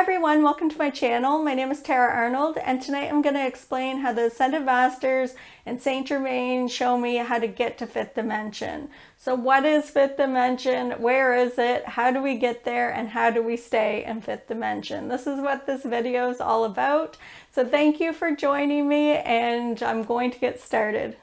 everyone, welcome to my channel. My name is Tara Arnold, and tonight I'm going to explain how the Ascended Masters and Saint Germain show me how to get to fifth dimension. So what is fifth dimension? Where is it? How do we get there? And how do we stay in fifth dimension? This is what this video is all about. So thank you for joining me, and I'm going to get started.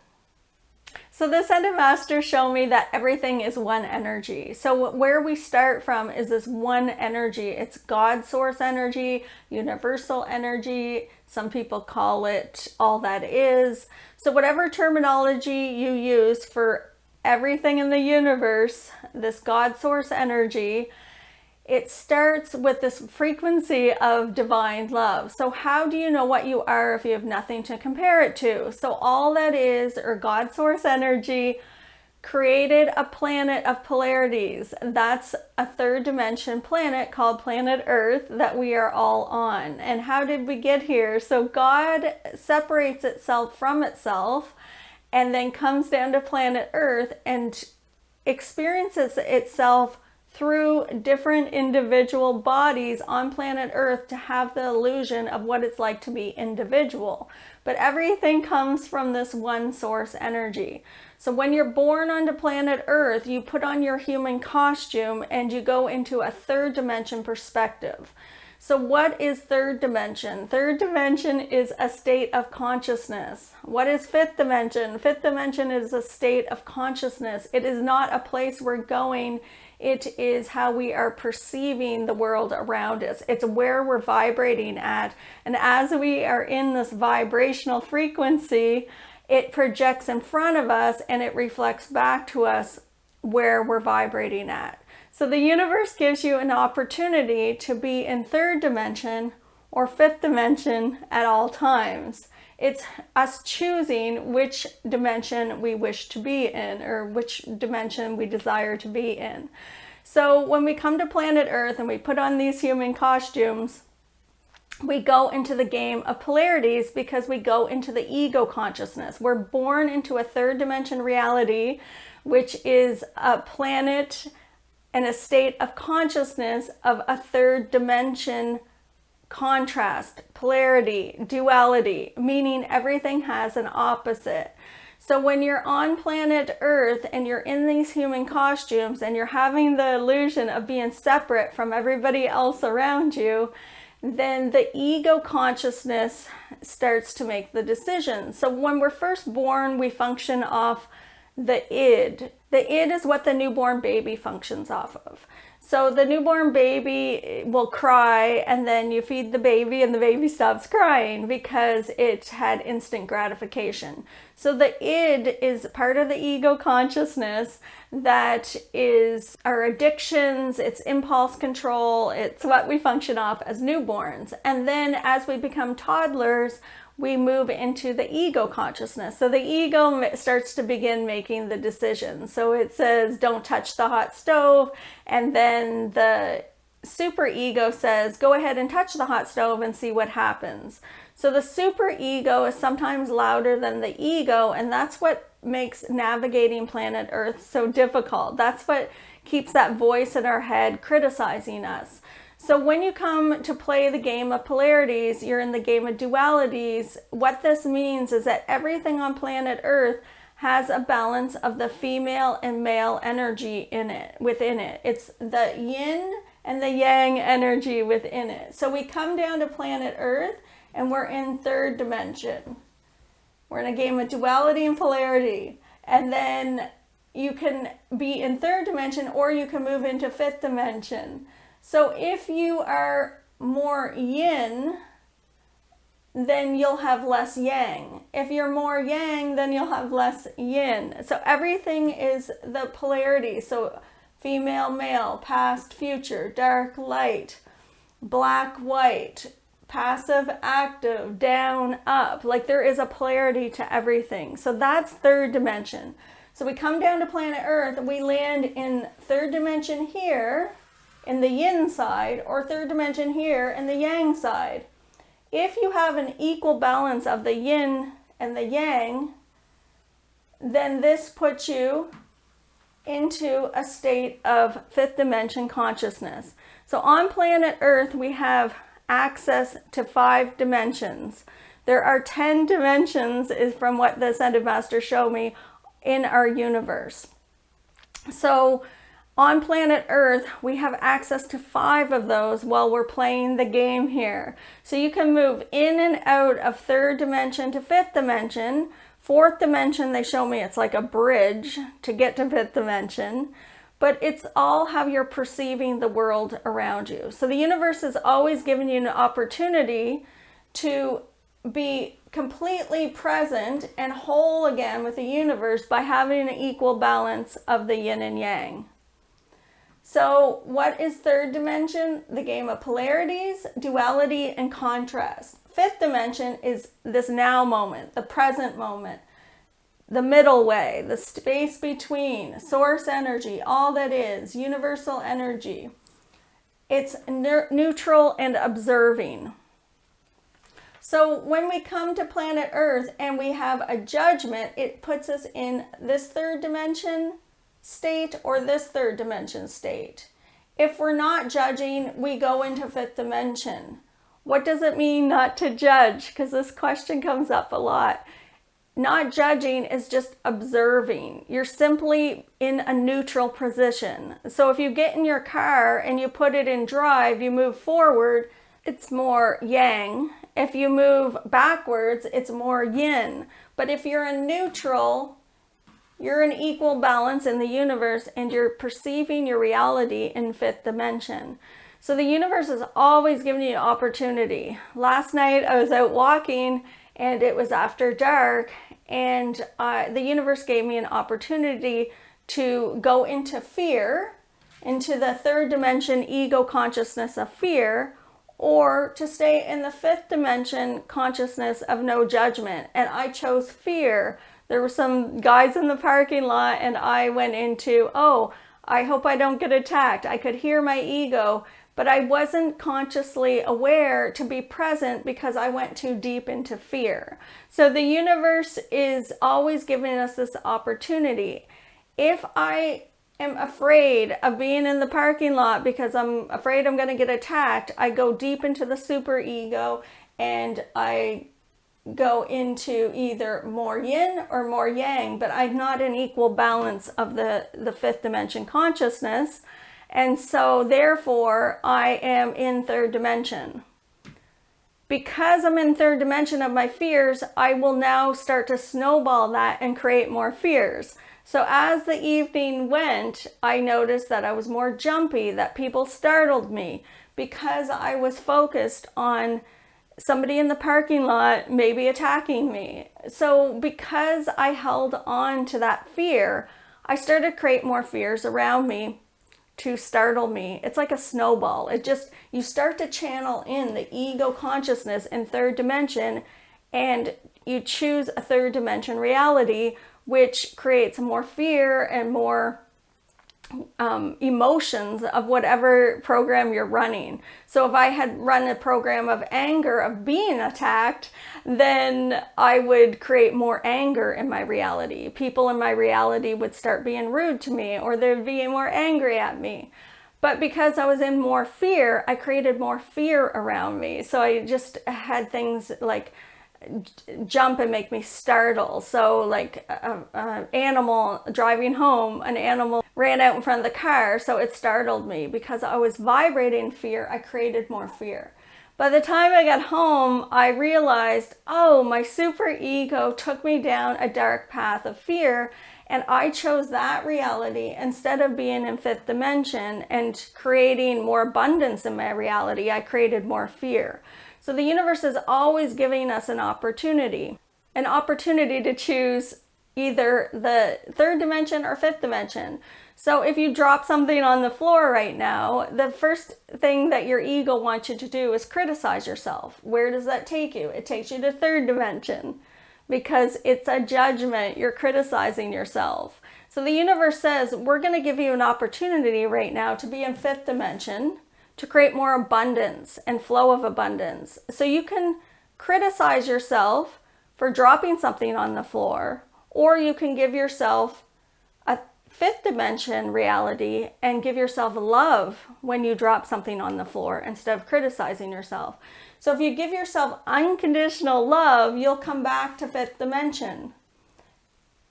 So the Ascended Masters show me that everything is one energy. So where we start from is this one energy. It's God source energy, universal energy. Some people call it all that is. So whatever terminology you use for everything in the universe, this God source energy, it starts with this frequency of divine love. So how do you know what you are if you have nothing to compare it to? So all that is, or God source energy, created a planet of polarities. That's a third dimension planet called planet Earth that we are all on. And how did we get here? So God separates itself from itself and then comes down to planet Earth and experiences itself through different individual bodies on planet Earth to have the illusion of what it's like to be individual. But everything comes from this one source energy. So when you're born onto planet Earth, you put on your human costume and you go into a third dimension perspective. So what is third dimension? Third dimension is a state of consciousness. What is fifth dimension? Fifth dimension is a state of consciousness. It is not a place we're going. It is how we are perceiving the world around us. It's where we're vibrating at. And as we are in this vibrational frequency, it projects in front of us and it reflects back to us where we're vibrating at. So the universe gives you an opportunity to be in third dimension or fifth dimension at all times. It's us choosing which dimension we wish to be in, or which dimension we desire to be in. So when we come to planet Earth and we put on these human costumes, we go into the game of polarities because we go into the ego consciousness. We're born into a third dimension reality, which is a planet and a state of consciousness of a third dimension contrast, polarity, duality, meaning everything has an opposite. So when you're on planet Earth and you're in these human costumes and you're having the illusion of being separate from everybody else around you, then the ego consciousness starts to make the decision. So when we're first born, we function off the id. The id is what the newborn baby functions off of. So the newborn baby will cry, and then you feed the baby and the baby stops crying because it had instant gratification. So the id is part of the ego consciousness that is our addictions, it's impulse control, it's what we function off as newborns. And then as we become toddlers, we move into the ego consciousness. So the ego starts to begin making the decisions. So it says, don't touch the hot stove. And then the super ego says, go ahead and touch the hot stove and see what happens. So the super ego is sometimes louder than the ego. And that's what makes navigating planet Earth so difficult. That's what keeps that voice in our head criticizing us. So when you come to play the game of polarities, you're in the game of dualities. What this means is that everything on planet Earth has a balance of the female and male energy within it. It's the yin and the yang energy within it. So we come down to planet Earth and we're in third dimension. We're in a game of duality and polarity. And then you can be in third dimension or you can move into fifth dimension. So if you are more yin, then you'll have less yang. If you're more yang, then you'll have less yin. So everything is the polarity. So female, male, past, future, dark, light, black, white, passive, active, down, up. Like there is a polarity to everything. So that's third dimension. So we come down to planet Earth and we land in third dimension here, in the yin side, or third dimension here in the yang side. If you have an equal balance of the yin and the yang, then this puts you into a state of fifth dimension consciousness. So on planet Earth, we have access to 5 dimensions. There are 10 dimensions, is from what the Ascended Masters show me, in our universe. So on planet Earth, we have access to 5 of those while we're playing the game here. So you can move in and out of 3rd dimension to 5th dimension. 4th dimension, they show me it's like a bridge to get to 5th dimension. But it's all how you're perceiving the world around you. So the universe is always giving you an opportunity to be completely present and whole again with the universe by having an equal balance of the yin and yang. So what is 3rd dimension? The game of polarities, duality, and contrast. 5th dimension is this now moment, the present moment, the middle way, the space between, source energy, all that is, universal energy. It's neutral and observing. So when we come to planet Earth and we have a judgment, it puts us in this 3rd dimension state or this 3rd dimension state. If we're not judging, we go into 5th dimension. What does it mean not to judge? Because this question comes up a lot. Not judging is just observing. You're simply in a neutral position. So if you get in your car and you put it in drive, you move forward, it's more yang. If you move backwards, it's more yin. But if you're in neutral, you're in equal balance in the universe and you're perceiving your reality in 5th dimension. So the universe is always giving you an opportunity. Last night I was out walking and it was after dark, and the universe gave me an opportunity to go into fear, into the 3rd dimension ego consciousness of fear, or to stay in the 5th dimension consciousness of no judgment. And I chose fear. There were some guys in the parking lot and I went into, oh, I hope I don't get attacked. I could hear my ego, but I wasn't consciously aware to be present because I went too deep into fear. So the universe is always giving us this opportunity. If I am afraid of being in the parking lot because I'm afraid I'm going to get attacked, I go deep into the superego and I go into either more yin or more yang, but I'm not in equal balance of the 5th dimension consciousness. And so therefore I am in 3rd dimension. Because I'm in 3rd dimension of my fears, I will now start to snowball that and create more fears. So as the evening went, I noticed that I was more jumpy, that people startled me because I was focused on somebody in the parking lot maybe attacking me. So because I held on to that fear, I started to create more fears around me to startle me. It's like a snowball. You start to channel in the ego consciousness in 3rd dimension, and you choose a 3rd dimension reality, which creates more fear and more emotions of whatever program you're running. So if I had run a program of anger, of being attacked, then I would create more anger in my reality. People in my reality would start being rude to me, or they'd be more angry at me. But because I was in more fear, I created more fear around me. So I just had things like jump and make me startle. So like an animal driving home, an animal ran out in front of the car, so it startled me. Because I was vibrating fear, I created more fear. By the time I got home, I realized, oh, my superego took me down a dark path of fear, and I chose that reality instead of being in 5th dimension and creating more abundance in my reality. I created more fear. So the universe is always giving us an opportunity to choose either the 3rd dimension or 5th dimension. So if you drop something on the floor right now, the first thing that your ego wants you to do is criticize yourself. Where does that take you? It takes you to 3rd dimension because it's a judgment. You're criticizing yourself. So the universe says, we're going to give you an opportunity right now to be in 5th dimension, to create more abundance and flow of abundance. So you can criticize yourself for dropping something on the floor, or you can give yourself a fifth dimension reality and give yourself love when you drop something on the floor instead of criticizing yourself. So if you give yourself unconditional love, you'll come back to fifth dimension.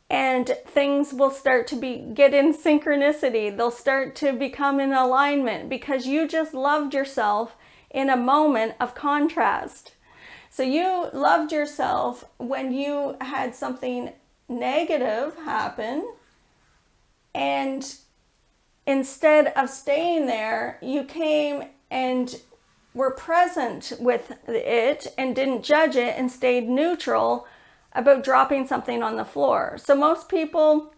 And things will start to get in synchronicity. They'll start to become in alignment because you just loved yourself in a moment of contrast. So you loved yourself when you had something negative happen, and instead of staying there, you came and were present with it and didn't judge it and stayed neutral about dropping something on the floor. So most people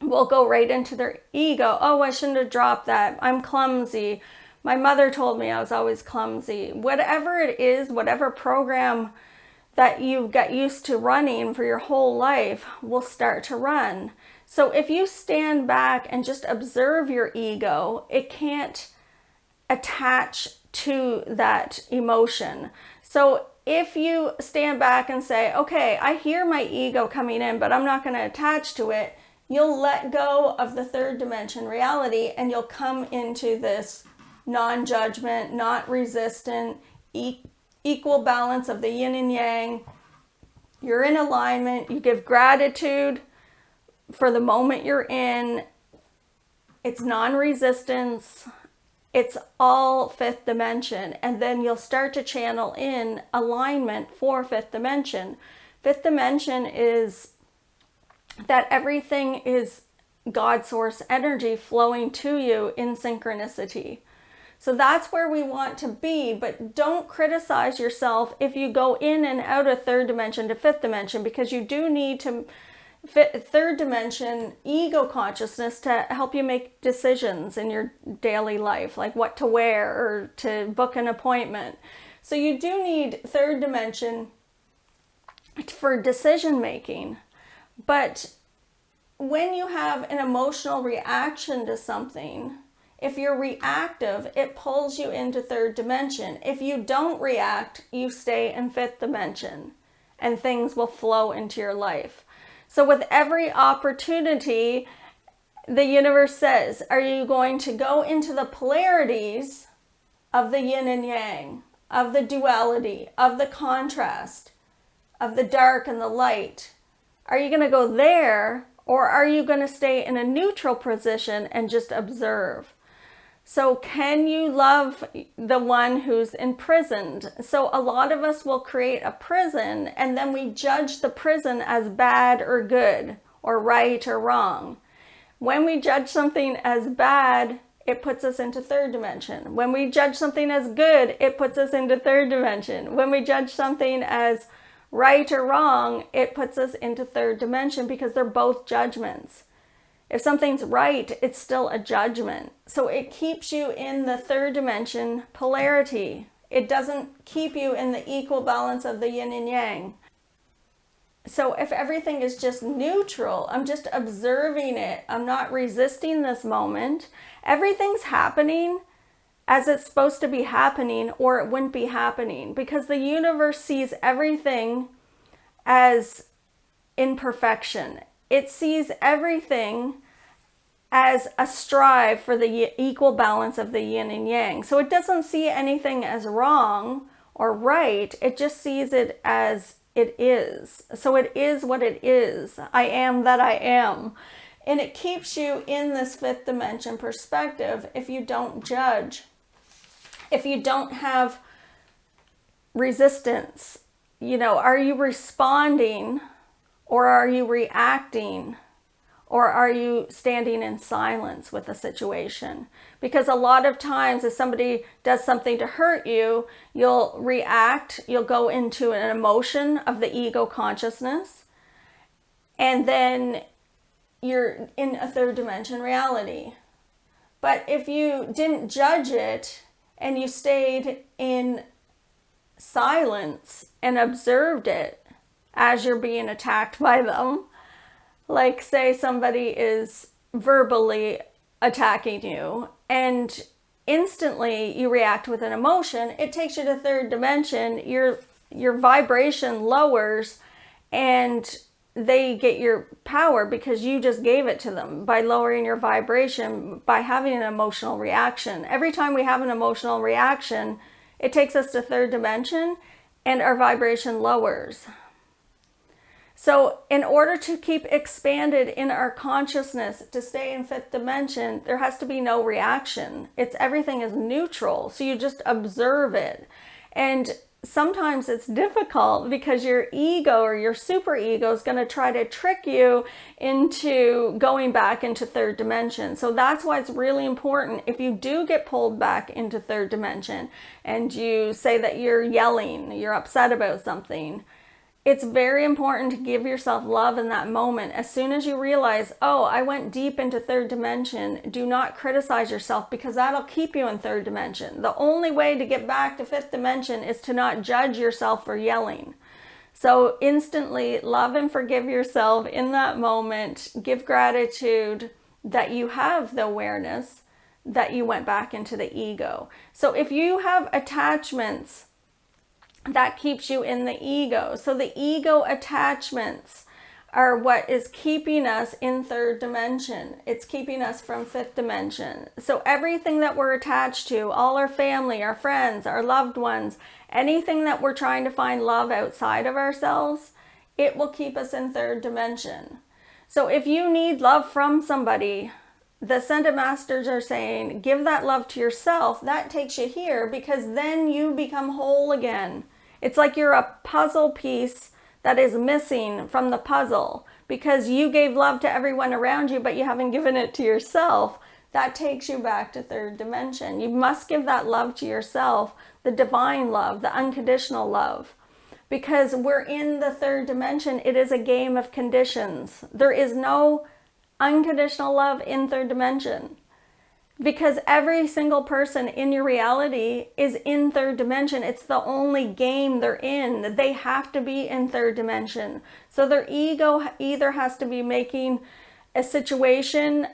will go right into their ego. Oh, I shouldn't have dropped that. I'm clumsy. My mother told me I was always clumsy. Whatever it is, whatever program that you've got used to running for your whole life will start to run. So if you stand back and just observe your ego, it can't attach to that emotion. So if you stand back and say, okay, I hear my ego coming in, but I'm not going to attach to it, you'll let go of the third dimension reality and you'll come into this non-judgment, not resistant, equal balance of the yin and yang. You're in alignment. You give gratitude for the moment you're in. It's non-resistance. It's all fifth dimension. And then you'll start to channel in alignment for fifth dimension. Fifth dimension is that everything is God source energy flowing to you in synchronicity. So that's where we want to be, but don't criticize yourself if you go in and out of third dimension to fifth dimension, because you do need to third dimension ego consciousness to help you make decisions in your daily life, like what to wear or to book an appointment. So you do need third dimension for decision making. But when you have an emotional reaction to something, if you're reactive, it pulls you into third dimension. If you don't react, you stay in fifth dimension and things will flow into your life. So with every opportunity, the universe says, are you going to go into the polarities of the yin and yang, of the duality, of the contrast, of the dark and the light? Are you going to go there, or are you going to stay in a neutral position and just observe? So can you love the one who's imprisoned? So a lot of us will create a prison and then we judge the prison as bad or good or right or wrong. When we judge something as bad, it puts us into third dimension. When we judge something as good, it puts us into third dimension. When we judge something as right or wrong, it puts us into third dimension because they're both judgments. If something's right, it's still a judgment. So it keeps you in the third dimension polarity. It doesn't keep you in the equal balance of the yin and yang. So if everything is just neutral, I'm just observing it, I'm not resisting this moment, everything's happening as it's supposed to be happening, or it wouldn't be happening, because the universe sees everything as imperfection. It sees everything as a strive for the equal balance of the yin and yang. So it doesn't see anything as wrong or right. It just sees it as it is. So it is what it is. I am that I am. And it keeps you in this fifth dimension perspective if you don't judge. If you don't have resistance, are you responding? Or are you reacting? Or are you standing in silence with a situation? Because a lot of times if somebody does something to hurt you, you'll react, you'll go into an emotion of the ego consciousness, and then you're in a third dimension reality. But if you didn't judge it and you stayed in silence and observed it, as you're being attacked by them, like say somebody is verbally attacking you and instantly you react with an emotion, it takes you to third dimension, your vibration lowers and they get your power because you just gave it to them by lowering your vibration, by having an emotional reaction. Every time we have an emotional reaction, it takes us to third dimension and our vibration lowers. So in order to keep expanded in our consciousness, to stay in fifth dimension, there has to be no reaction. Everything is neutral. So you just observe it. And sometimes it's difficult because your ego or your super ego is going to try to trick you into going back into third dimension. So that's why it's really important, if you do get pulled back into third dimension and you say that you're yelling, you're upset about something, it's very important to give yourself love in that moment. As soon as you realize, oh, I went deep into third dimension, do not criticize yourself, because that'll keep you in third dimension. The only way to get back to fifth dimension is to not judge yourself for yelling. So instantly love and forgive yourself in that moment. Give gratitude that you have the awareness that you went back into the ego. So if you have attachments, that keeps you in the ego. So the ego attachments are what is keeping us in third dimension. It's keeping us from fifth dimension. So everything that we're attached to, all our family, our friends, our loved ones, anything that we're trying to find love outside of ourselves, it will keep us in third dimension. So if you need love from somebody, the Ascended Masters are saying, give that love to yourself. That takes you here, because then you become whole again. It's like you're a puzzle piece that is missing from the puzzle because you gave love to everyone around you, but you haven't given it to yourself. That takes you back to third dimension. You must give that love to yourself, the divine love, the unconditional love, because we're in the third dimension. It is a game of conditions. There is no unconditional love in third dimension, because every single person in your reality is in third dimension. It's the only game they're in. They have to be in third dimension. So their ego either has to be making a situation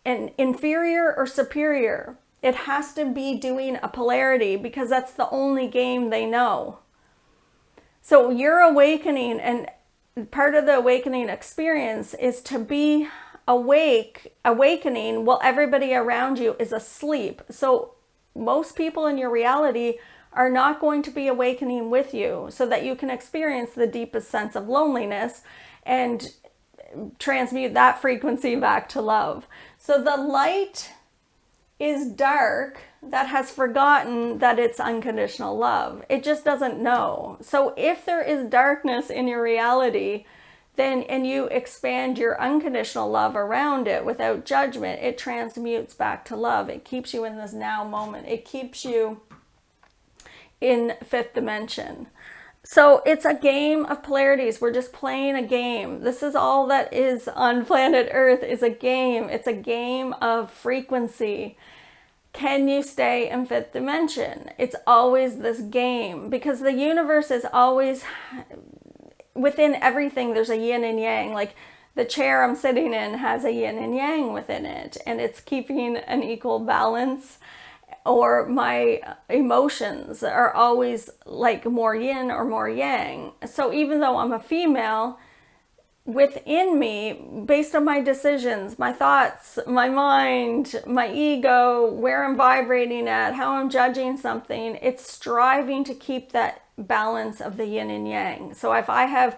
an inferior or superior. It has to be doing a polarity, because that's the only game they know. So your awakening, and part of the awakening experience, is to be awakening while everybody around you is asleep. So most people in your reality are not going to be awakening with you, so that you can experience the deepest sense of loneliness and transmute that frequency back to love. So the light is dark that has forgotten that it's unconditional love. It just doesn't know. So if there is darkness in your reality, then, and you expand your unconditional love around it without judgment, it transmutes back to love. It keeps you in this now moment. It keeps you in fifth dimension. So it's a game of polarities. We're just playing a game. This is all that is on planet Earth, is a game. It's a game of frequency. Can you stay in fifth dimension? It's always this game, because the universe is always, within everything there's a yin and yang. Like the chair I'm sitting in has a yin and yang within it, and it's keeping an equal balance. Or my emotions are always like more yin or more yang. So even though I'm a female, within me, based on my decisions, my thoughts, my mind, my ego, where I'm vibrating at, how I'm judging something, it's striving to keep that balance of the yin and yang. So if I have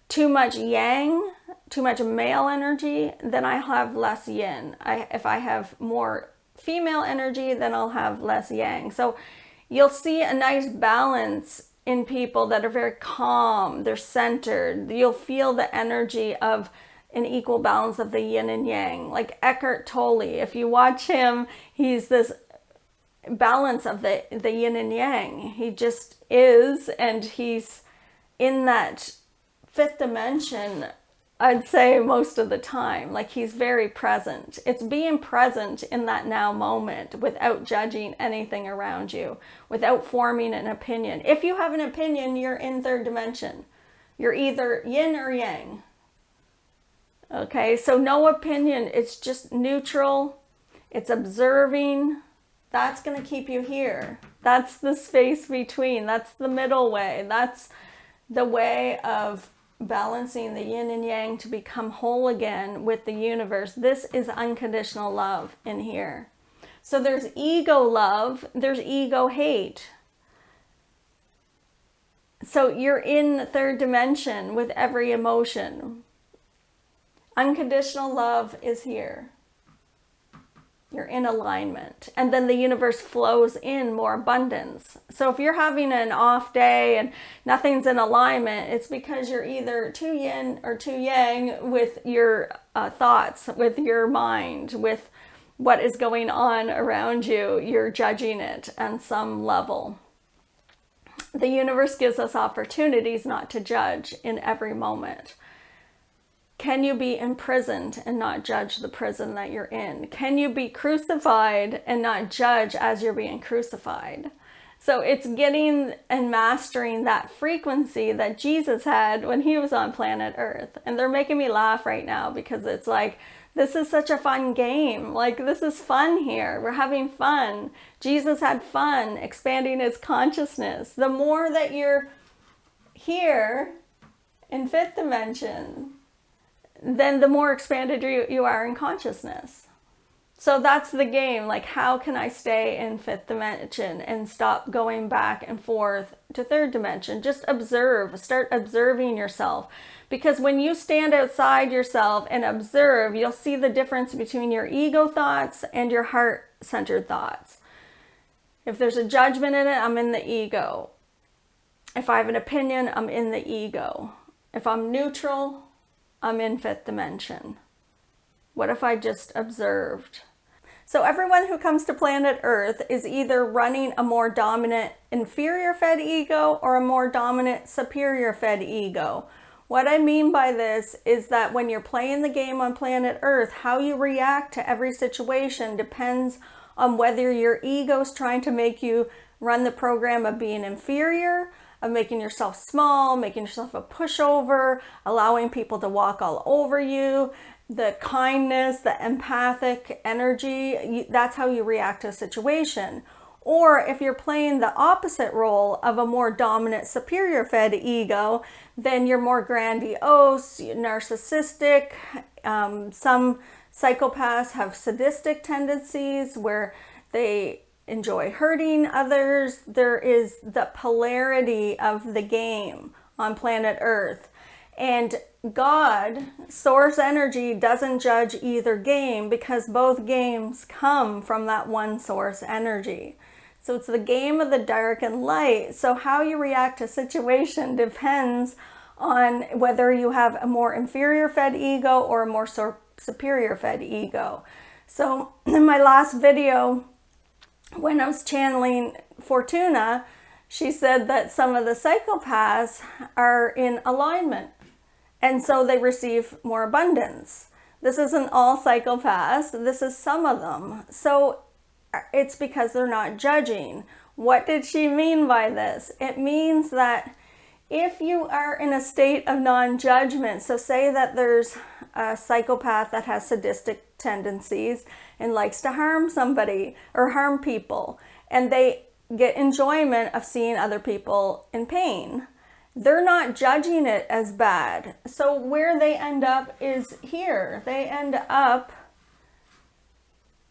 too much yang, too much male energy, then I have less yin. If I have more female energy, then I'll have less yang. So you'll see a nice balance in people that are very calm, they're centered. You'll feel the energy of an equal balance of the yin and yang. Like Eckhart Tolle, if you watch him, he's this balance of the yin and yang. He just is, and he's in that fifth dimension, I'd say, most of the time. Like he's very present. It's being present in that now moment without judging anything around you, without forming an opinion. If you have an opinion, you're in third dimension. You're either yin or yang. Okay, so no opinion. It's just neutral. It's observing. That's going to keep you here. That's the space between. That's the middle way. That's the way of balancing the yin and yang to become whole again with the universe. This is unconditional love in here. So there's ego love, there's ego hate. So you're in the third dimension with every emotion. Unconditional love is here. You're in alignment. And then the universe flows in more abundance. So if you're having an off day and nothing's in alignment, it's because you're either too yin or too yang with your thoughts, with your mind, with what is going on around you. You're judging it on some level. The universe gives us opportunities not to judge in every moment. Can you be imprisoned and not judge the prison that you're in? Can you be crucified and not judge as you're being crucified? So it's getting and mastering that frequency that Jesus had when he was on planet Earth. And they're making me laugh right now because it's like, this is such a fun game. Like, this is fun here. We're having fun. Jesus had fun expanding his consciousness. The more that you're here in fifth dimension, then the more expanded you are in consciousness. So that's the game. Like, how can I stay in fifth dimension and stop going back and forth to third dimension? Just observe. Start observing yourself. Because when you stand outside yourself and observe, you'll see the difference between your ego thoughts and your heart-centered thoughts. If there's a judgment in it, I'm in the ego. If I have an opinion, I'm in the ego. If I'm neutral, I'm in fifth dimension. What if I just observed? So everyone who comes to planet Earth is either running a more dominant inferior fed ego or a more dominant superior fed ego. What I mean by this is that when you're playing the game on planet Earth, how you react to every situation depends on whether your ego's trying to make you run the program of being inferior, of making yourself small, making yourself a pushover, allowing people to walk all over you, the kindness, the empathic energy, that's how you react to a situation. Or if you're playing the opposite role of a more dominant superior fed ego, then you're more grandiose, narcissistic. Some psychopaths have sadistic tendencies where they enjoy hurting others. There is the polarity of the game on planet Earth. And God, source energy, doesn't judge either game because both games come from that one source energy. So it's the game of the dark and light. So how you react to a situation depends on whether you have a more inferior fed ego or a more superior fed ego. So in my last video, when I was channeling Fortuna, she said that some of the psychopaths are in alignment, and so they receive more abundance. This isn't all psychopaths, this is some of them. So it's because they're not judging. What did she mean by this? It means that if you are in a state of non-judgment, so say that there's a psychopath that has sadistic tendencies and likes to harm somebody or harm people, and they get enjoyment of seeing other people in pain, they're not judging it as bad. So where they end up is here. They end up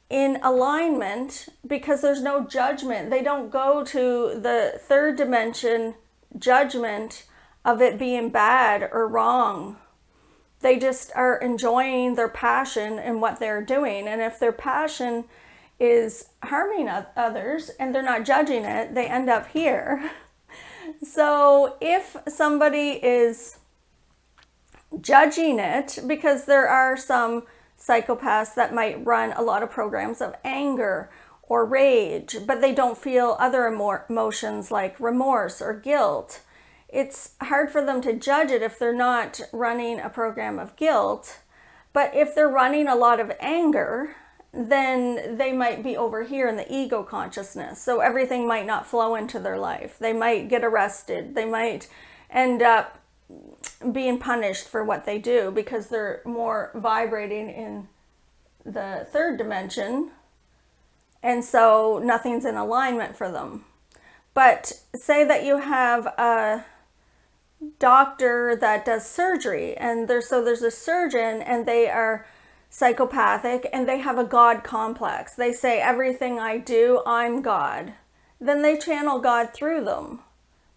in alignment because there's no judgment. They don't go to the third dimension judgment of it being bad or wrong. They just are enjoying their passion and what they're doing. And if their passion is harming others and they're not judging it, they end up here. So if somebody is judging it, because there are some psychopaths that might run a lot of programs of anger or rage, but they don't feel other emotions like remorse or guilt. It's hard for them to judge it if they're not running a program of guilt. But if they're running a lot of anger, then they might be over here in the ego consciousness. So everything might not flow into their life. They might get arrested. They might end up being punished for what they do because they're more vibrating in the third dimension. And so nothing's in alignment for them. But say that you have a doctor that does surgery, and there's a surgeon, and they are psychopathic, and they have a God complex. They say, everything I do, I'm God. Then they channel God through them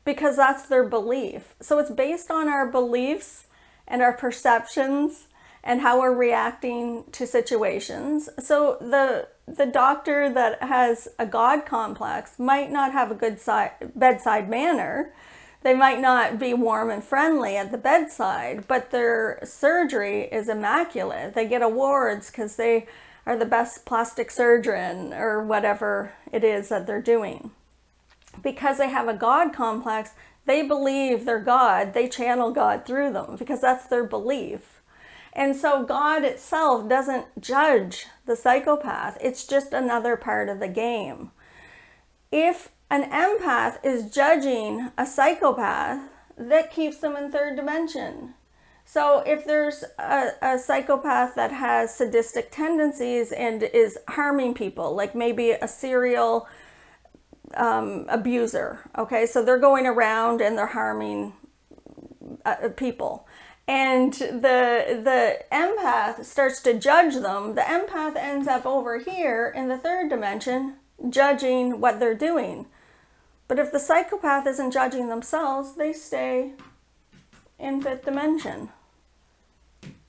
because that's their belief. So it's based on our beliefs and our perceptions and how we're reacting to situations. So the doctor that has a God complex might not have a good bedside manner. They might not be warm and friendly at the bedside, but their surgery is immaculate. They get awards because they are the best plastic surgeon or whatever it is that they're doing. Because they have a God complex, they believe they're God. They channel God through them because that's their belief. And so God itself doesn't judge the psychopath. It's just another part of the game. If an empath is judging a psychopath, that keeps them in third dimension. So if there's a psychopath that has sadistic tendencies and is harming people, like maybe a serial abuser, okay, so they're going around and they're harming people, and the empath starts to judge them, the empath ends up over here in the third dimension judging what they're doing. But if the psychopath isn't judging themselves, they stay in fifth dimension.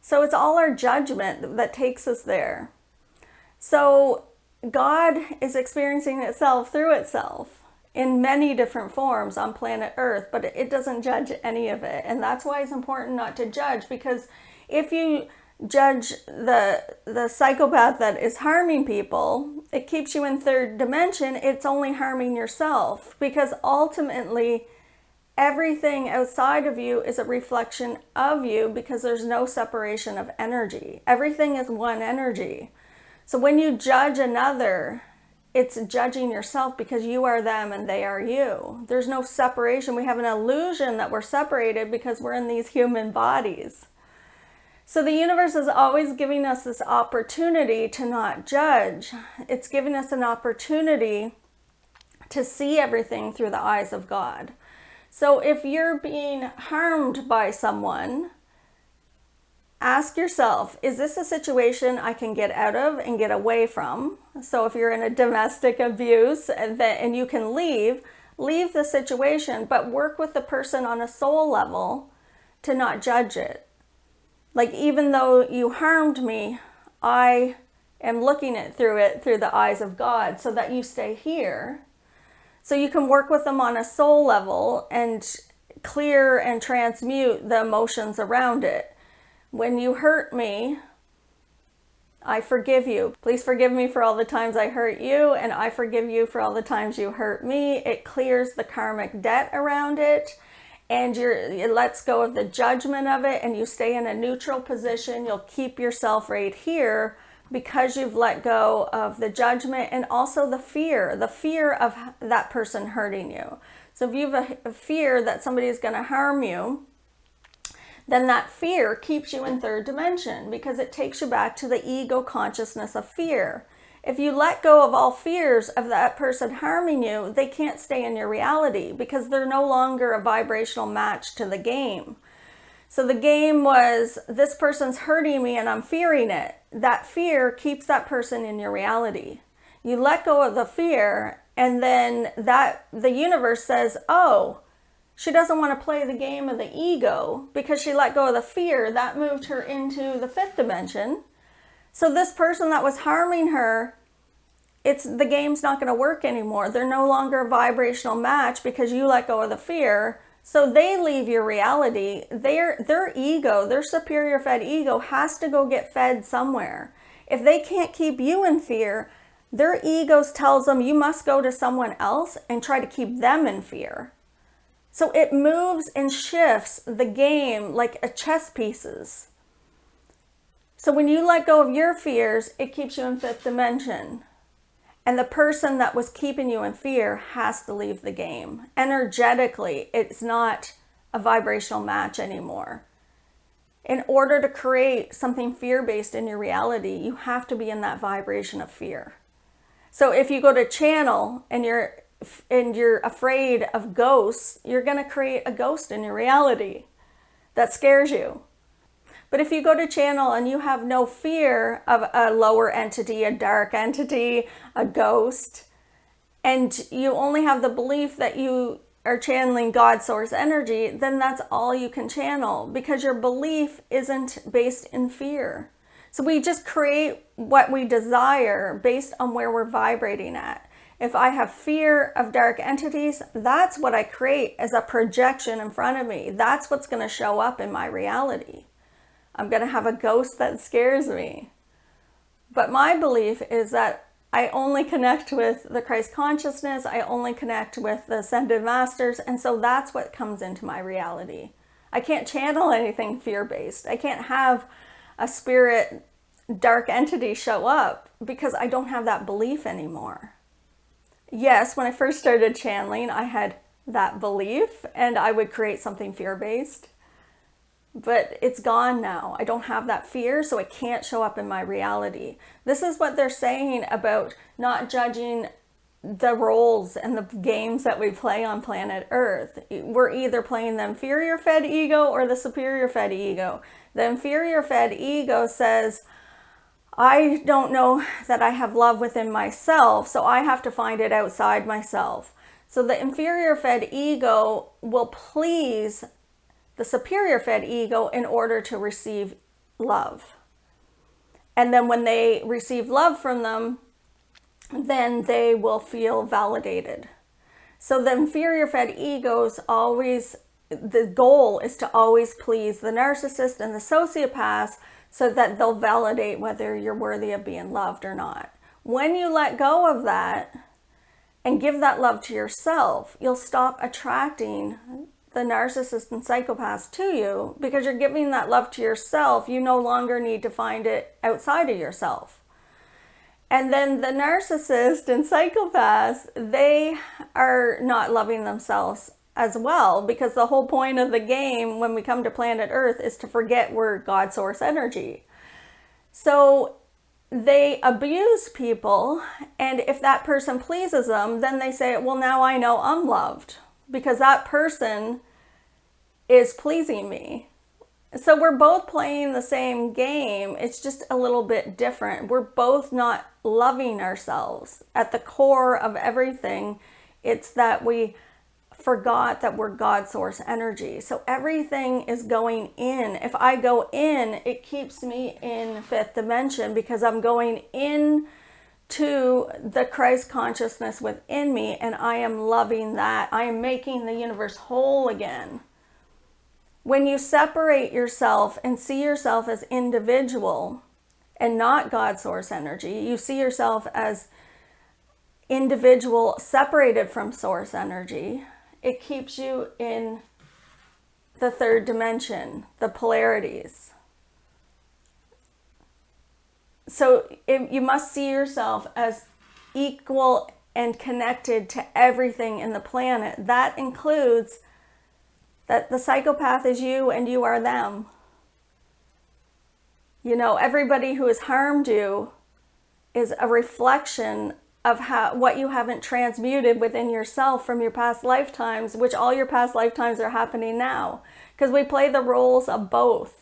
So it's all our judgment that takes us there. So God is experiencing itself through itself in many different forms on planet Earth, but it doesn't judge any of it. And that's why it's important not to judge, because if you judge the psychopath that is harming people, it keeps you in third dimension. It's only harming yourself, because ultimately everything outside of you is a reflection of you, because there's no separation of energy. Everything is one energy. So when you judge another, it's judging yourself, because you are them and they are you. There's no separation. We have an illusion that we're separated because we're in these human bodies. So the universe is always giving us this opportunity to not judge. It's giving us an opportunity to see everything through the eyes of God. So if you're being harmed by someone, ask yourself, is this a situation I can get out of and get away from? So if you're in a domestic abuse and you can leave the situation, but work with the person on a soul level to not judge it. Like, even though you harmed me, I am looking through the eyes of God, so that you stay here. So you can work with them on a soul level and clear and transmute the emotions around it. When you hurt me, I forgive you. Please forgive me for all the times I hurt you, and I forgive you for all the times you hurt me. It clears the karmic debt around it, and it lets go of the judgment of it, and you stay in a neutral position. You'll keep yourself right here because you've let go of the judgment and also the fear of that person hurting you. So if you have a fear that somebody is going to harm you, then that fear keeps you in third dimension, because it takes you back to the ego consciousness of fear. If you let go of all fears of that person harming you, they can't stay in your reality, because they're no longer a vibrational match to the game. So the game was, this person's hurting me and I'm fearing it. That fear keeps that person in your reality. You let go of the fear, and then the universe says, oh, she doesn't want to play the game of the ego because she let go of the fear. That moved her into the fifth dimension. So this person that was harming her, the game's not going to work anymore. They're no longer a vibrational match because you let go of the fear. So they leave your reality. Their ego, their superior fed ego, has to go get fed somewhere. If they can't keep you in fear, their egos tells them you must go to someone else and try to keep them in fear. So it moves and shifts the game like a chess pieces. So when you let go of your fears, it keeps you in fifth dimension. And the person that was keeping you in fear has to leave the game. Energetically, it's not a vibrational match anymore. In order to create something fear-based in your reality, you have to be in that vibration of fear. So if you go to channel and you're and you're afraid of ghosts, you're going to create a ghost in your reality that scares you. But if you go to channel and you have no fear of a lower entity, a dark entity, a ghost, and you only have the belief that you are channeling God source energy, then that's all you can channel, because your belief isn't based in fear. So we just create what we desire based on where we're vibrating at. If I have fear of dark entities, that's what I create as a projection in front of me. That's what's going to show up in my reality. I'm going to have a ghost that scares me. But my belief is that I only connect with the Christ consciousness. I only connect with the ascended masters. And so that's what comes into my reality. I can't channel anything fear-based. I can't have a spirit dark entity show up because I don't have that belief anymore. Yes, when I first started channeling, I had that belief and I would create something fear-based. But it's gone now. I don't have that fear, so it can't show up in my reality. This is what they're saying about not judging the roles and the games that we play on planet Earth. We're either playing the inferior fed ego or the superior fed ego. The inferior fed ego says, I don't know that I have love within myself, so I have to find it outside myself. So the inferior fed ego will please the superior fed ego in order to receive love. And then when they receive love from them, then they will feel validated. So the inferior fed egos always, the goal is to always please the narcissist and the sociopath so that they'll validate whether you're worthy of being loved or not. When you let go of that and give that love to yourself, you'll stop attracting the narcissist and psychopaths to you, because you're giving that love to yourself. You no longer need to find it outside of yourself. And then the narcissist and psychopaths, they are not loving themselves as well, because the whole point of the game when we come to planet Earth is to forget we're God source energy. So they abuse people, and if that person pleases them, then they say, well, now I know I'm loved because that person is pleasing me. So we're both playing the same game. It's just a little bit different. We're both not loving ourselves. At the core of everything, it's that we forgot that we're God source energy. So everything is going in. If I go in, it keeps me in fifth dimension because I'm going in to the Christ consciousness within me, and I am loving that. I am making the universe whole again. When you separate yourself and see yourself as individual and not God source energy, you see yourself as individual separated from source energy, it keeps you in the third dimension, the polarities. So you must see yourself as equal and connected to everything in the planet. That includes that the psychopath is you and you are them. You know, everybody who has harmed you is a reflection of what you haven't transmuted within yourself from your past lifetimes, which all your past lifetimes are happening now. Because we play the roles of both.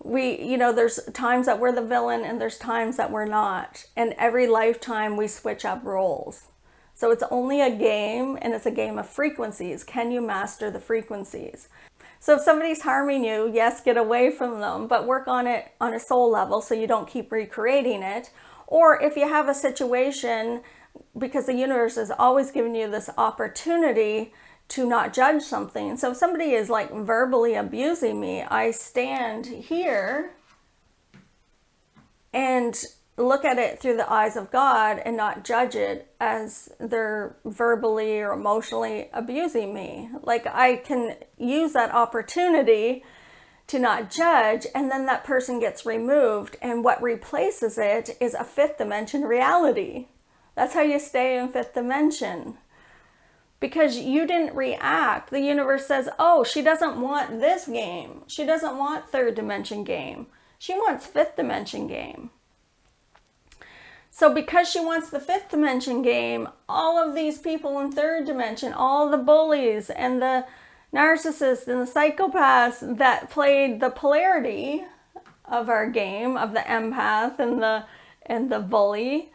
There's times that we're the villain and there's times that we're not. And every lifetime we switch up roles. So it's only a game, and it's a game of frequencies. Can you master the frequencies? So if somebody's harming you, yes, get away from them, but work on it on a soul level so you don't keep recreating it. Or if you have a situation, because the universe is always giving you this opportunity to not judge something. So if somebody is like verbally abusing me, I stand here and look at it through the eyes of God and not judge it as they're verbally or emotionally abusing me. Like, I can use that opportunity to not judge, and then that person gets removed, and what replaces it is a fifth dimension reality. That's how you stay in fifth dimension. Because you didn't react. The universe says, oh, she doesn't want this game. She doesn't want third dimension game. She wants fifth dimension game. So because she wants the fifth dimension game, all of these people in third dimension, all the bullies and the narcissists and the psychopaths that played the polarity of our game, of the empath and the bully,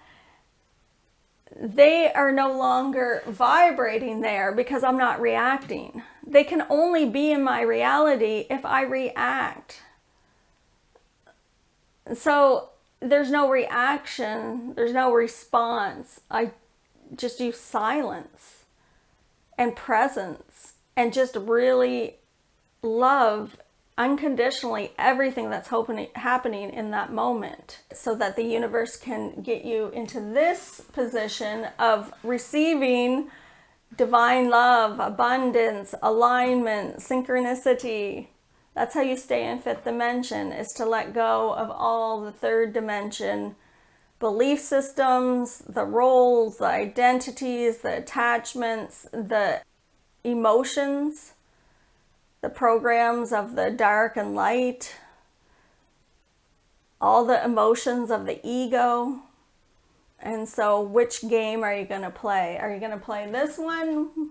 they are no longer vibrating there because I'm not reacting. They can only be in my reality if I react. So there's no reaction, there's no response. I just use silence and presence and just really love unconditionally everything that's happening in that moment, so that the universe can get you into this position of receiving divine love, abundance, alignment, synchronicity. That's how you stay in fifth dimension, is to let go of all the third dimension belief systems, the roles, the identities, the attachments, the emotions, the programs of the dark and light, all the emotions of the ego. And so which game are you going to play? Are you going to play this one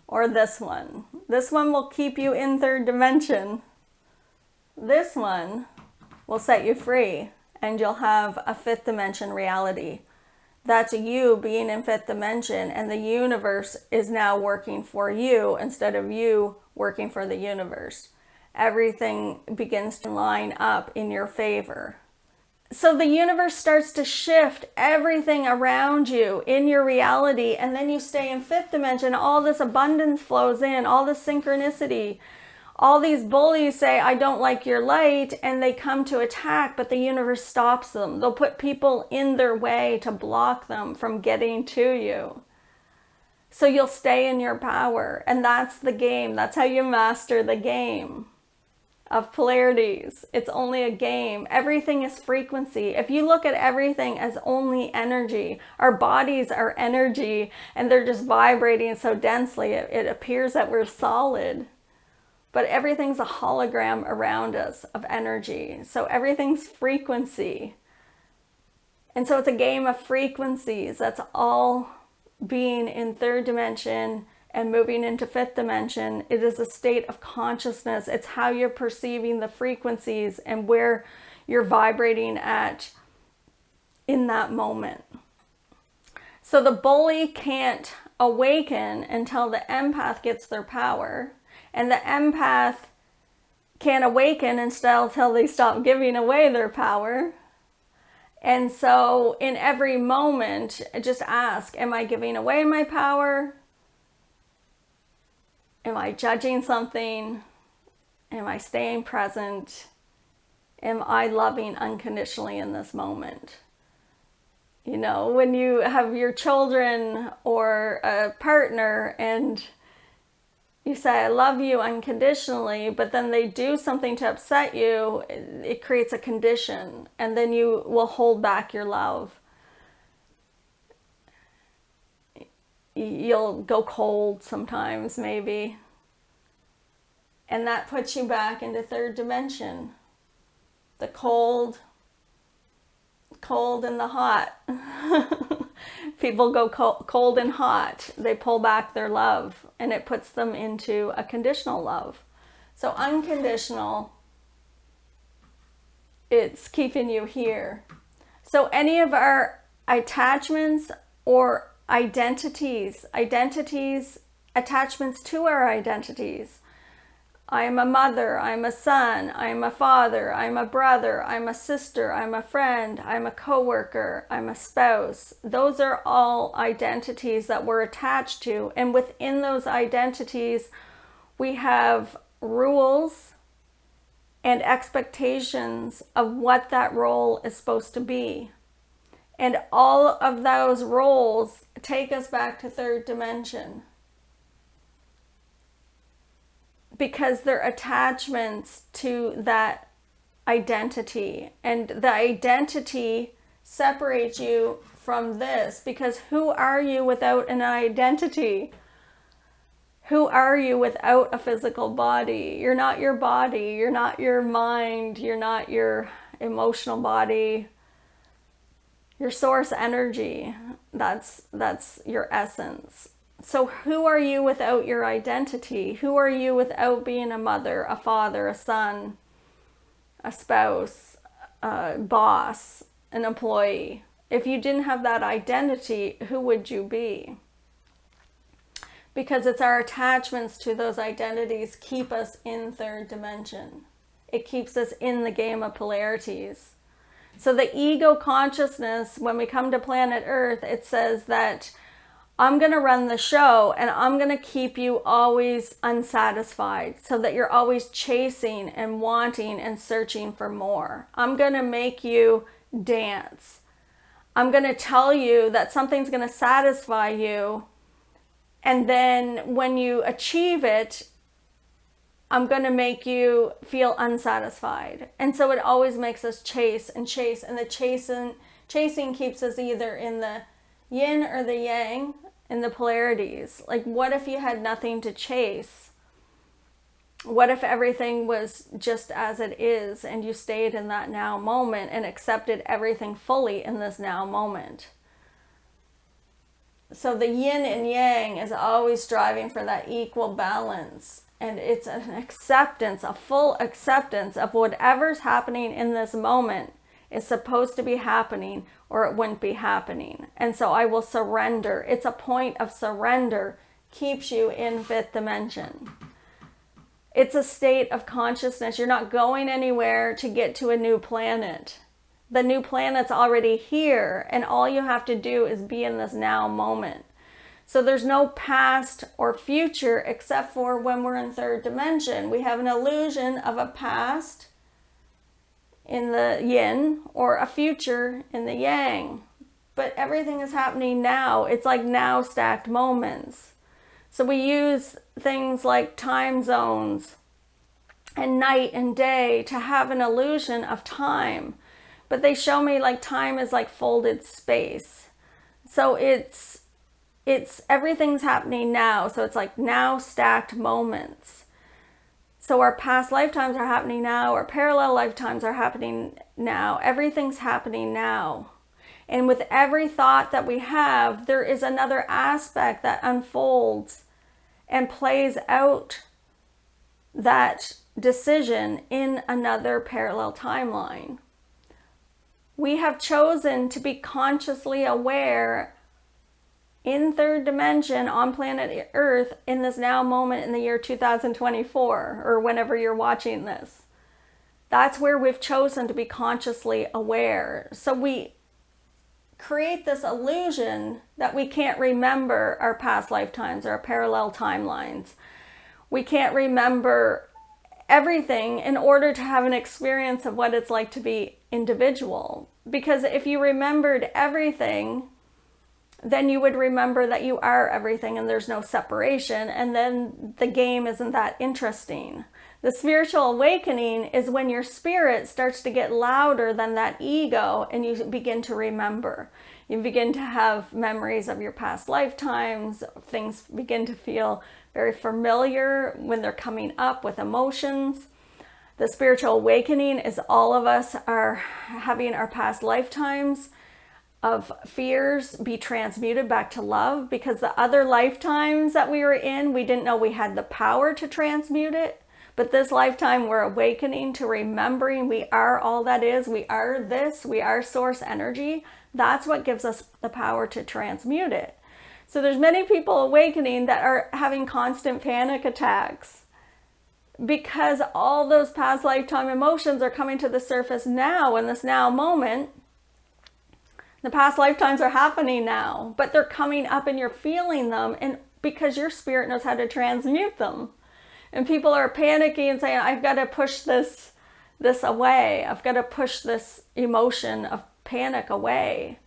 or this one? This one will keep you in third dimension. This one will set you free, and you'll have a fifth dimension reality. That's you being in fifth dimension, and the universe is now working for you instead of you working for the universe. Everything begins to line up in your favor. So the universe starts to shift everything around you in your reality, and then you stay in fifth dimension. All this abundance flows in, all this synchronicity. All these bullies say, I don't like your light, and they come to attack, but the universe stops them. They'll put people in their way to block them from getting to you. So you'll stay in your power, and that's the game. That's how you master the game of polarities. It's only a game. Everything is frequency. If you look at everything as only energy, our bodies are energy, and they're just vibrating so densely, it appears that we're solid. But everything's a hologram around us of energy. So everything's frequency. And so it's a game of frequencies. That's all being in third dimension and moving into fifth dimension. It is a state of consciousness. It's how you're perceiving the frequencies and where you're vibrating at in that moment. So the bully can't awaken until the empath gets their power. And the empath can't awaken until they stop giving away their power. And so in every moment, just ask, am I giving away my power? Am I judging something? Am I staying present? Am I loving unconditionally in this moment? You know, when you have your children or a partner and you say, I love you unconditionally, but then they do something to upset you, it creates a condition, and then you will hold back your love. You'll go cold sometimes, maybe. And that puts you back into third dimension. The cold and the hot. People go cold and hot. They pull back their love, and it puts them into a conditional love. So unconditional, it's keeping you here. So any of our attachments or identities, attachments to our identities. I am a mother, I'm a son, I'm a father, I'm a brother, I'm a sister, I'm a friend, I'm a coworker, I'm a spouse. Those are all identities that we're attached to. And within those identities, we have rules and expectations of what that role is supposed to be. And all of those roles take us back to third dimension, because they're attachments to that identity. And the identity separates you from this, because who are you without an identity? Who are you without a physical body? You're not your body. You're not your mind. You're not your emotional body. Your source energy, that's your essence. So who are you without your identity? Who are you without being a mother, a father, a son, a spouse, a boss, an employee? If you didn't have that identity, who would you be? Because it's our attachments to those identities keep us in third dimension. It keeps us in the game of polarities. So the ego consciousness, when we come to planet Earth, it says that I'm going to run the show and I'm going to keep you always unsatisfied so that you're always chasing and wanting and searching for more. I'm going to make you dance. I'm going to tell you that something's going to satisfy you, and then when you achieve it, I'm going to make you feel unsatisfied. And so it always makes us chase and chase, and the chasing keeps us either in the yin or the yang, in the polarities. Like, what if you had nothing to chase? What if everything was just as it is and you stayed in that now moment and accepted everything fully in this now moment? So the yin and yang is always striving for that equal balance. And it's an acceptance, a full acceptance of whatever's happening in this moment is supposed to be happening, or it wouldn't be happening. And so I will surrender. It's a point of surrender, keeps you in fifth dimension. It's a state of consciousness. You're not going anywhere to get to a new planet. The new planet's already here, and all you have to do is be in this now moment. So there's no past or future except for when we're in third dimension. We have an illusion of a past in the yin or a future in the yang. But everything is happening now. It's like now stacked moments. So we use things like time zones and night and day to have an illusion of time. But they show me like time is like folded space. So it's everything's happening now. So it's like now stacked moments. So our past lifetimes are happening now. Our parallel lifetimes are happening now. Everything's happening now. And with every thought that we have, there is another aspect that unfolds and plays out that decision in another parallel timeline. We have chosen to be consciously aware in third dimension on planet Earth in this now moment in the year 2024, or whenever you're watching this. That's where we've chosen to be consciously aware. So we create this illusion that we can't remember our past lifetimes or our parallel timelines. We can't remember everything in order to have an experience of what it's like to be individual. Because if you remembered everything, then you would remember that you are everything and there's no separation, and then the game isn't that interesting. The spiritual awakening is when your spirit starts to get louder than that ego and you begin to remember. You begin to have memories of your past lifetimes. Things begin to feel very familiar when they're coming up with emotions. The spiritual awakening is all of us are having our past lifetimes of fears be transmuted back to love, because the other lifetimes that we were in, we didn't know we had the power to transmute it. But this lifetime, we're awakening to remembering we are all that is. We are this. We are source energy. That's what gives us the power to transmute it. So there's many people awakening that are having constant panic attacks because all those past lifetime emotions are coming to the surface now in this now moment. The past lifetimes are happening now, but they're coming up and you're feeling them, and because your spirit knows how to transmute them. And people are panicking and saying, I've got to push this away. I've got to push this emotion of panic away.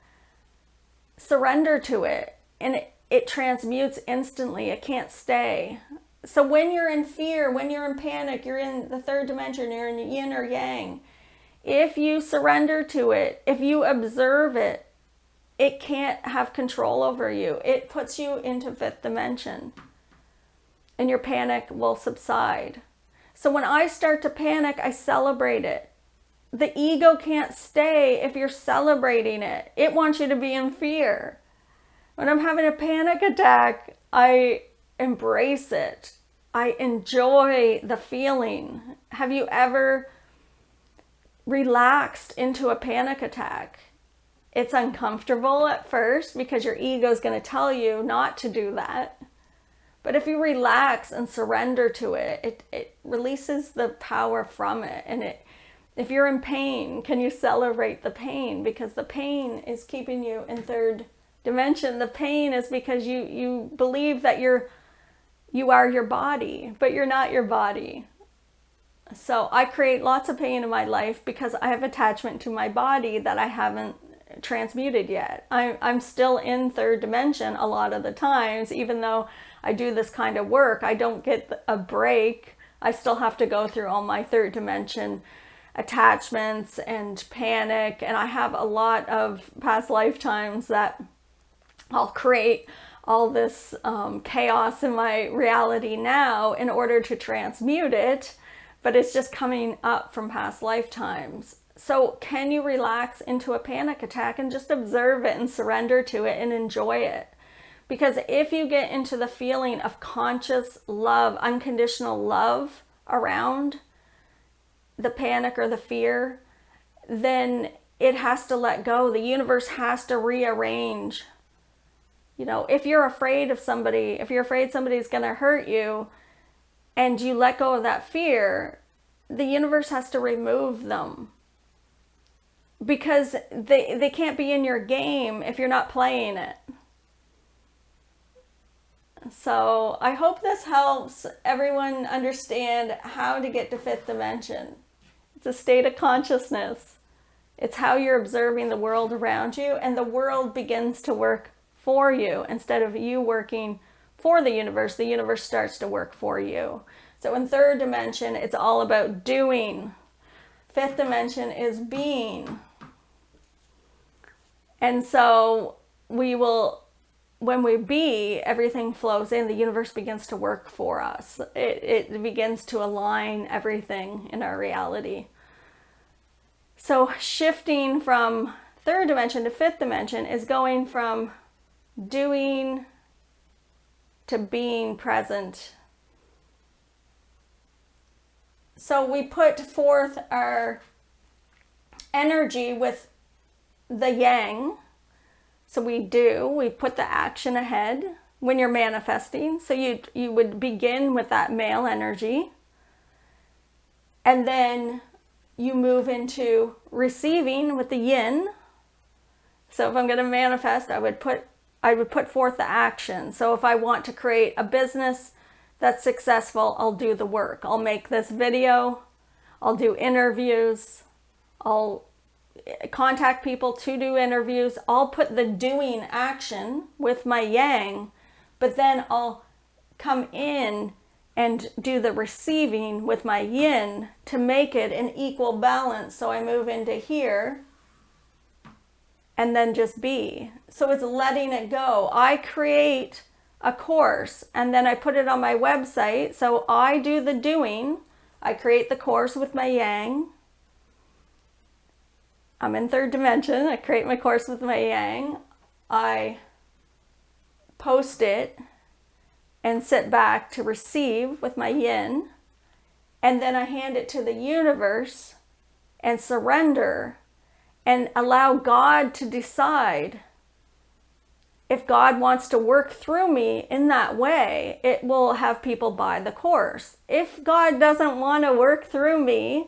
Surrender to it, and it transmutes instantly. It can't stay. So when you're in fear, when you're in panic, you're in the third dimension, you're in yin or yang. If you surrender to it, if you observe it, it can't have control over you. It puts you into fifth dimension, and your panic will subside. So when I start to panic, I celebrate it. the ego can't stay if you're celebrating it. It wants you to be in fear. When I'm having a panic attack, I embrace it. I enjoy the feeling. Have you ever relaxed into a panic attack? It's uncomfortable at first because your ego is going to tell you not to do that. But if you relax and surrender to it, it releases the power from it. And if you're in pain, can you celebrate the pain? Because the pain is keeping you in third dimension. The pain is because you believe that you are your body, but you're not your body. So I create lots of pain in my life because I have attachment to my body that I haven't transmuted yet. I'm still in third dimension a lot of the times. Even though I do this kind of work, I don't get a break. I still have to go through all my third dimension attachments and panic, and I have a lot of past lifetimes that I'll create all this chaos in my reality now in order to transmute it, but it's just coming up from past lifetimes. So can you relax into a panic attack and just observe it and surrender to it and enjoy it? Because if you get into the feeling of conscious love, unconditional love around the panic or the fear, then it has to let go. The universe has to rearrange. You know, if you're afraid of somebody, if you're afraid somebody's going to hurt you and you let go of that fear, the universe has to remove them. Because they can't be in your game if you're not playing it. So I hope this helps everyone understand how to get to fifth dimension. It's a state of consciousness. It's how you're observing the world around you, and the world begins to work for you. Instead of you working for the universe starts to work for you. So in third dimension, it's all about doing. Fifth dimension is being. And so when we be, everything flows in. The universe begins to work for us. It begins to align everything in our reality. So shifting from third dimension to fifth dimension is going from doing to being present. So we put forth our energy with the yang. So we put the action ahead when you're manifesting. So you would begin with that male energy, and then you move into receiving with the yin. So if I'm going to manifest, I would put forth the action. So if I want to create a business that's successful, I'll do the work. I'll make this video, I'll do interviews, I'll contact people to do interviews. I'll put the doing action with my yang, but then I'll come in and do the receiving with my yin to make it an equal balance. So I move into here and then just be. So it's letting it go. I create a course and then I put it on my website. So I do the doing. I create the course with my yang. I'm in third dimension. I create my course with my yang. I post it and sit back to receive with my yin. And then I hand it to the universe and surrender and allow God to decide. If God wants to work through me in that way, it will have people buy the course. If God doesn't want to work through me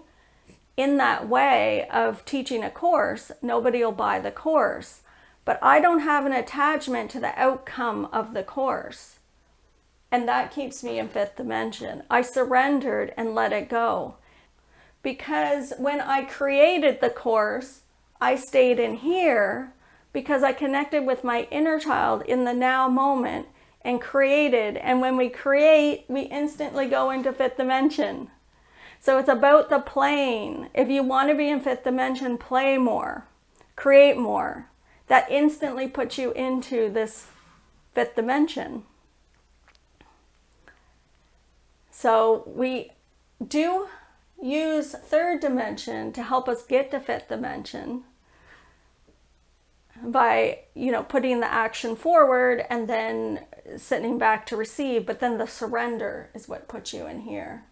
in that way of teaching a course, nobody will buy the course. But I don't have an attachment to the outcome of the course. And that keeps me in fifth dimension. I surrendered and let it go. Because when I created the course, I stayed in here because I connected with my inner child in the now moment and created. And when we create, we instantly go into fifth dimension. So it's about the playing. If you want to be in fifth dimension, play more, create more. That instantly puts you into this fifth dimension. So we do use third dimension to help us get to fifth dimension by, putting the action forward and then sitting back to receive, but then the surrender is what puts you in here.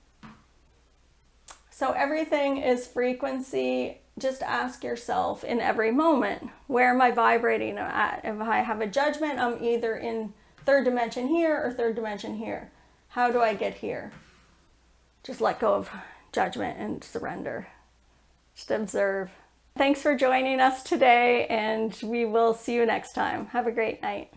So everything is frequency. Just ask yourself in every moment, where am I vibrating at? If I have a judgment, I'm either in third dimension here or third dimension here. How do I get here? Just let go of judgment and surrender. Just observe. Thanks for joining us today, and we will see you next time. Have a great night.